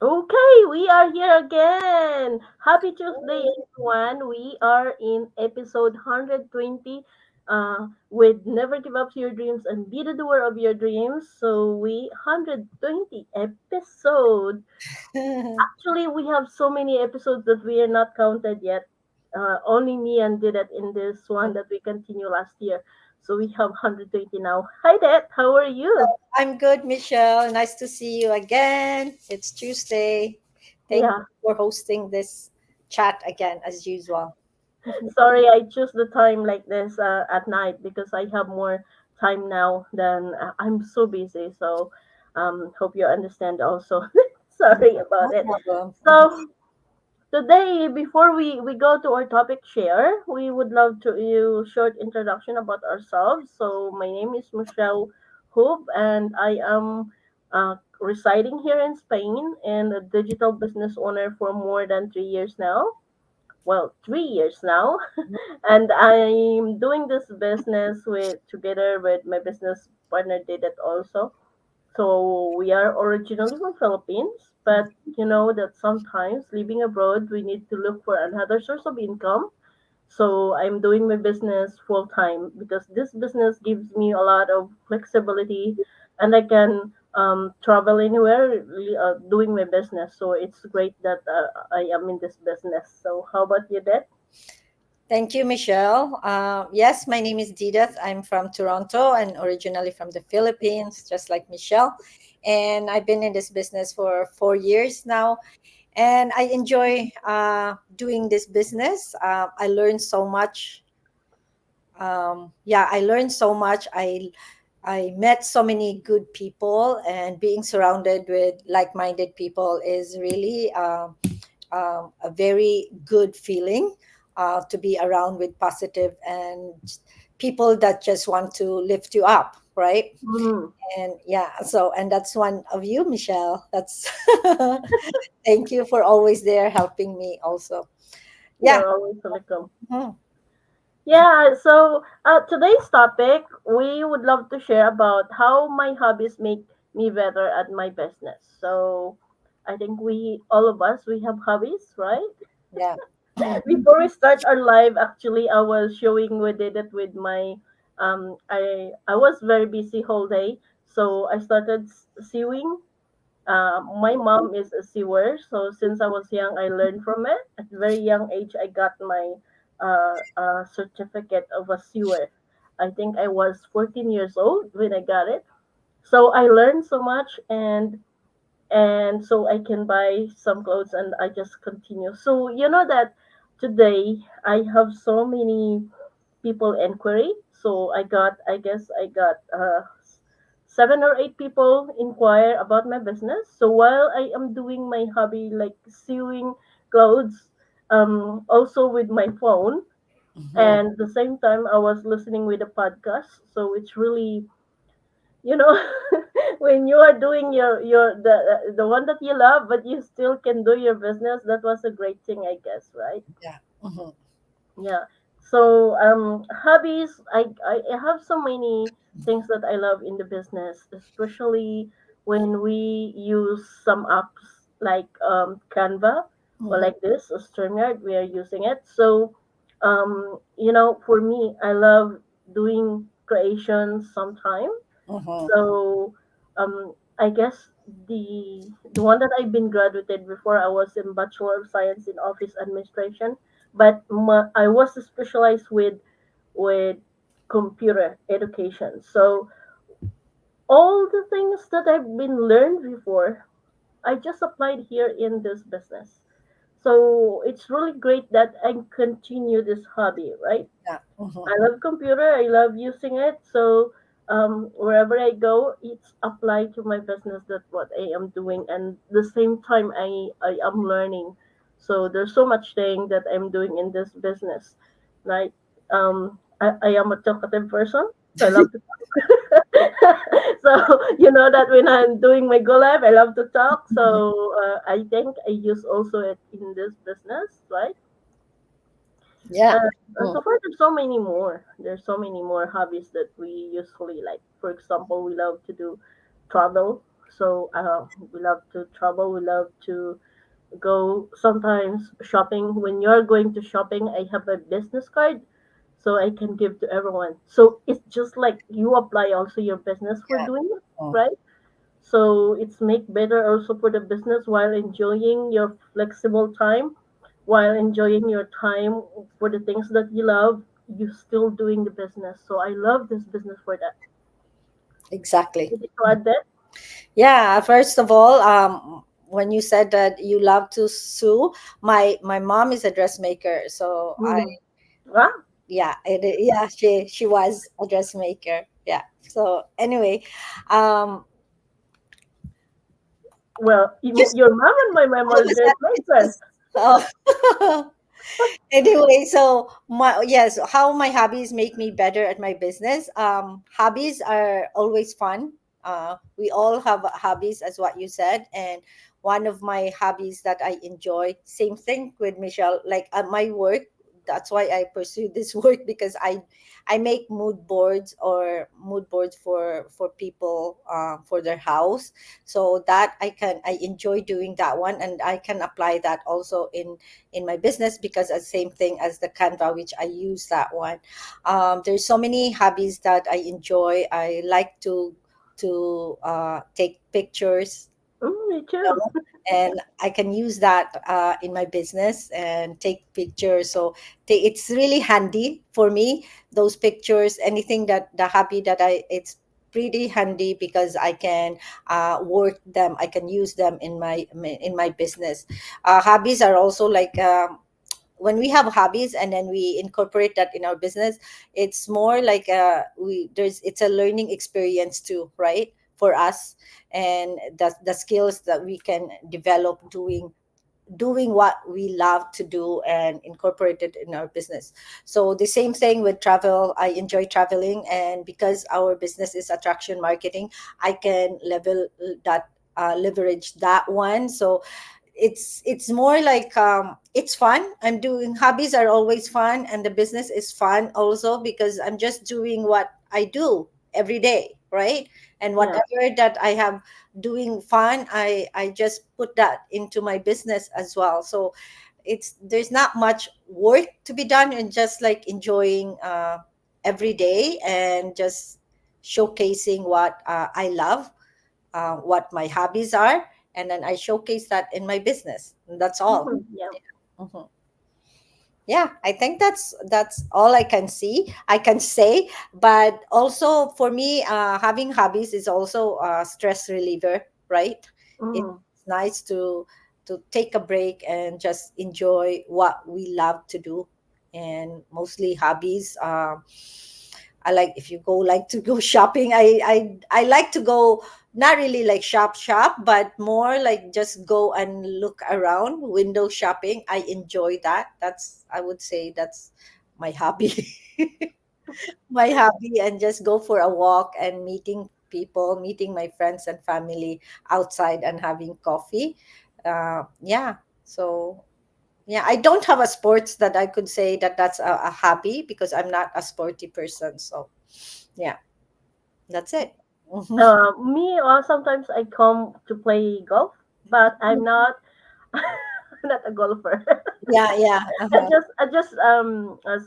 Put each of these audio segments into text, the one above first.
Okay, we are here again. Happy Tuesday, everyone. We are in episode 120 with Never Give Up Your Dreams and Be the Doer of Your Dreams. So, we 120 episode. Actually, we have so many episodes that we are not counted yet. Only me and did it in this one that we continue last year. So, we have 120 now. Hi, Dad. How are you? I'm good, Michelle. Nice to see you again. It's Tuesday. Thank Yeah. you for hosting this chat again, as usual. Sorry, I choose the time like this at night because I have more time now than I'm so busy. So, hope you understand also. Sorry about No it. problem. So, today, before we go to our topic share, we would love to you short introduction about ourselves. So, my name is Michelle Hoop, and I am residing here in Spain and a digital business owner for more than 3 years now. Well, 3 years now, and I'm doing this business with together with my business partner did it also. So we are originally from Philippines, but you know that sometimes living abroad we need to look for another source of income. So I'm doing my business full time because this business gives me a lot of flexibility and I can travel anywhere doing my business. So it's great that I am in this business. So how about you, Dad? Thank you, Michelle. Yes, my name is Didith. I'm from Toronto and originally from the Philippines, just like Michelle. And I've been in this business for 4 years now. And I enjoy doing this business. I learned so much. Yeah, I learned so much. I met so many good people, and being surrounded with like-minded people is really a very good feeling, to be around with positive and people that just want to lift you up, right? Mm, And yeah, so and that's one of you, Michelle. That's thank you for always there helping me also. Yeah. you're always welcome. Mhm. Yeah, so today's topic, we would love to share about how my hobbies make me better at my business. So I think we, all of us, we have hobbies, right? Yeah. Mhm. Before we start our live, actually, I was showing we did it with my, I was very busy whole day. So I started sewing. My mom is a sewer, so since I was young, I learned from it. At very young age, I got my certificate of a sewer. I think I was 14 years old when I got it. So I learned so much, and so I can buy some clothes, and I just continue. So you know that today I have so many people inquiry. So I guess I got 7 or 8 people inquire about my business. So while I am doing my hobby like sewing clothes, also with my phone, Mhm. and the same time I was listening with a podcast. So it's really, you know, when you are doing your the one that you love, but you still can do your business. That was a great thing, I guess, right? Yeah. Mhm. Yeah. So hobbies, I have so many things that I love in the business, especially when we use some apps like Canva or Mhm. like this, StreamYard, we are using it. So you know, for me, I love doing creations sometime. Mhm. So I guess the one that I've been graduated before, I was in Bachelor of Science in Office Administration, but I was specialized with computer education. So all the things that I've been learned before, I just applied here in this business. So it's really great that I continue this hobby, right? Yeah. Mhm. I love computer. I love using it. So wherever I go, it's applied to my business. That's what I am doing, and the same time I am learning. So there's so much thing that I'm doing in this business. Like I am a talkative person. So I love to so you know that when I'm doing my go live, I love to talk. So I think I use also it in this business, right? Yeah. And so far, there's so many more. There's so many more hobbies that we usually like. For example, we love to do travel. So we love to travel. We love to go sometimes shopping. When you're going to shopping, I have a business card so I can give to everyone. So it's just like you apply also your business for doing it, Oh, right? So it's make better also for the business while enjoying your flexible time, while enjoying your time for the things that you love, you still doing the business. So I love this business for that. exactly. Did you add that? Yeah, first of all, when you said that you love to sew, my mom is a dressmaker, so I Mm-hmm. Ah, yeah, yeah, she was a dressmaker. Yeah. So anyway, um, well, just your mom and my mom what are was that? dressmakers. Oh. Anyway, so my yes, how my hobbies make me better at my business. Hobbies are always fun. We all have hobbies, as what you said, and one of my hobbies that I enjoy. Same thing with Michelle. Like at my work, that's why I pursue this work because I make mood boards for people for their house, so that I enjoy doing that one, and I can apply that also in my business because it's same thing as the Canva, which I use that one. There's so many hobbies that I enjoy. I like to take pictures, Me you too. know, and I can use that in my business and take pictures. So it's really handy for me. Those pictures, anything that the hobby that it's pretty handy because I can work them. I can use them in my business. Hobbies are also like. When we have hobbies and then we incorporate that in our business, it's more like we there's it's a learning experience too, right, for us, and the skills that we can develop doing what we love to do and incorporate it in our business. So the same thing with travel. I enjoy traveling, and because our business is attraction marketing, I can leverage that one. So it's more like it's fun. I'm doing hobbies are always fun, and the business is fun also because I'm just doing what I do every day, right? And Yeah. whatever that I have doing fun, I just put that into my business as well. So it's there's not much work to be done, and just like enjoying every day and just showcasing what I love, what my hobbies are, and then I showcase that in my business. And that's all. Yeah. Mhm. Yeah, I think that's all I can say. But also for me, having hobbies is also a stress reliever, right? It's Mm. nice to take a break and just enjoy what we love to do, and mostly hobbies. I like if you go like to go shopping. I like to go, not really like shop, but more like just go and look around, window shopping. I enjoy that. That's I would say that's my hobby. My hobby, and just go for a walk and meeting people, meeting my friends and family outside and having coffee. Yeah. So yeah, I don't have a sports that I could say that that's a hobby because I'm not a sporty person. So yeah, that's it. Mhm. Me, sometimes I come to play golf, but I'm not not a golfer. Yeah, yeah. Uh-huh. I just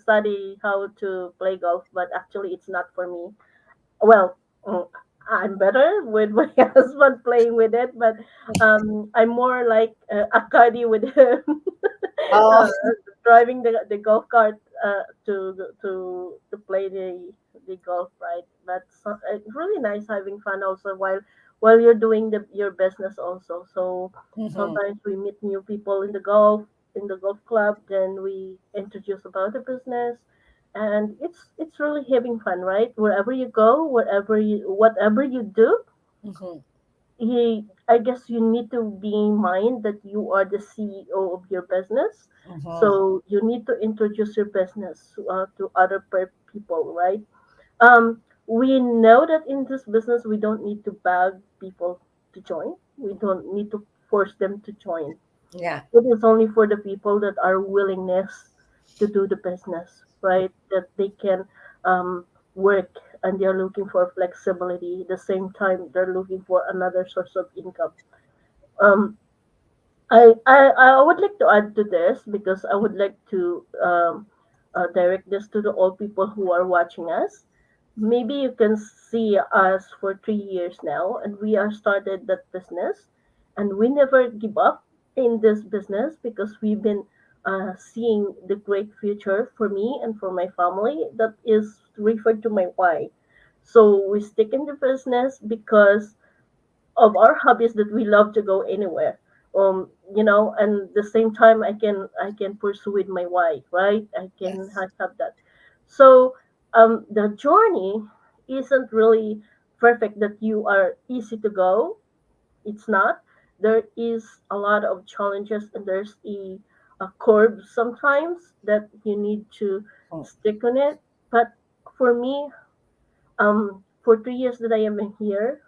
study how to play golf, but actually it's not for me. Well, I'm better with my husband playing with it, but I'm more like a caddy with him, Oh. driving the golf cart to play the golf, right? That's it's really nice having fun also while you're doing your business also. So Mhm. sometimes we meet new people in the golf club, then we introduce about the business, and it's really having fun, right? Wherever you go, whatever you do, Mhm. I guess you need to be in mind that you are the CEO of your business. Mhm. So you need to introduce your business to other people, right? We know that in this business, we don't need to beg people to join. We don't need to force them to join. Yeah. It is only for the people that are willingness to do the business, right? That they can work. and they're looking for flexibility. At the same time, they're looking for another source of income. Um, I would like to add to this because I would like to direct this to the all people who are watching us. Maybe you can see us for 3 years now, and we are started that business, and we never give up in this business because we've been seeing the great future for me and for my family. That is referred to my why. So we stick in the business because of our hobbies that we love to go anywhere, and the same time I can pursue with my wife, right? I can Yes. have that. So the journey isn't really perfect that you are easy to go. It's not. There is a lot of challenges, and there's a curve sometimes that you need to Mm. stick on it. But for me, for 3 years that I am in here,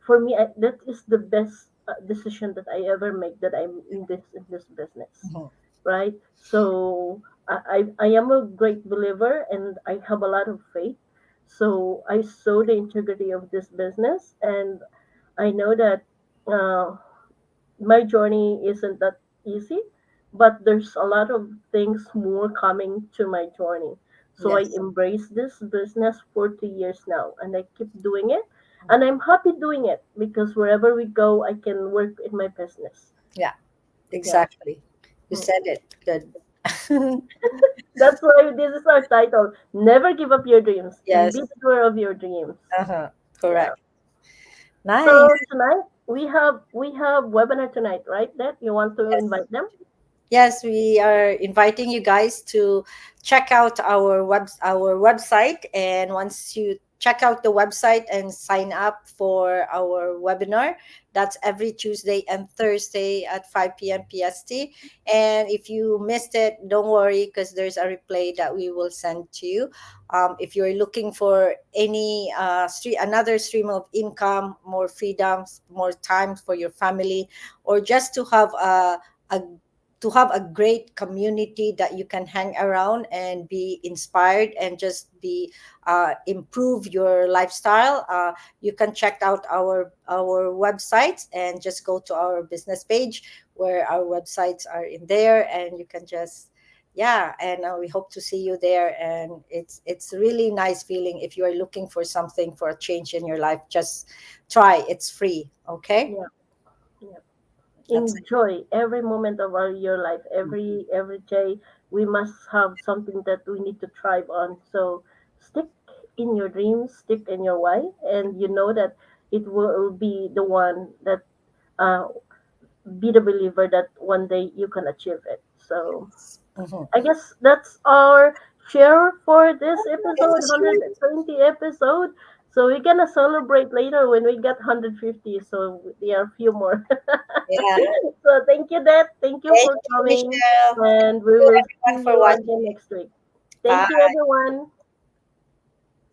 for me, that is the best decision that I ever make, that I'm in this business, Mhm. right? So I am a great believer, and I have a lot of faith. So I saw the integrity of this business, and I know that uh, my journey isn't that easy, but there's a lot of things more coming to my journey. So I Yes. embrace this business for 2 years now, and I keep doing it. And I'm happy doing it because wherever we go, I can work in my business. Yeah, Yeah. exactly. You Mm. said it good. That's why this is our title. Never give up your dreams and be Yes. the doer of your dreams. Uh-huh. Yeah. Correct. Nice. So tonight we have webinar tonight, right? That you want to Yes. invite them? Yes, we are inviting you guys to check out our website, and once you check out the website and sign up for our webinar, that's every Tuesday and Thursday at 5 p.m. PST. And if you missed it, don't worry, because there's a replay that we will send to you. If you're looking for any another stream of income, more freedoms, more time for your family, or just a to have a great community that you can hang around and be inspired and just be improve your lifestyle, you can check out our websites and just go to our business page where our websites are in there, and you can just, yeah, and we hope to see you there. And it's really nice feeling. If you are looking for something, for a change in your life, just try. It's free. Okay. Yeah. Yeah. That's it. Enjoy every moment of your life, Mhm. every day. We must have something that we need to thrive on. So stick in your dreams, stick in your why, and you know that it will be the one that uh, be the believer that one day you can achieve it. So Mhm. I guess that's our share for this It's episode, a short. 120 episode. So we're gonna celebrate later when we get 150. So there are a few more. Yeah. So thank you, Dad. Thank you Thank for you, coming, Michelle. Thank and we you, will see everyone, for you watching. again next week. Thank you, Bye. everyone.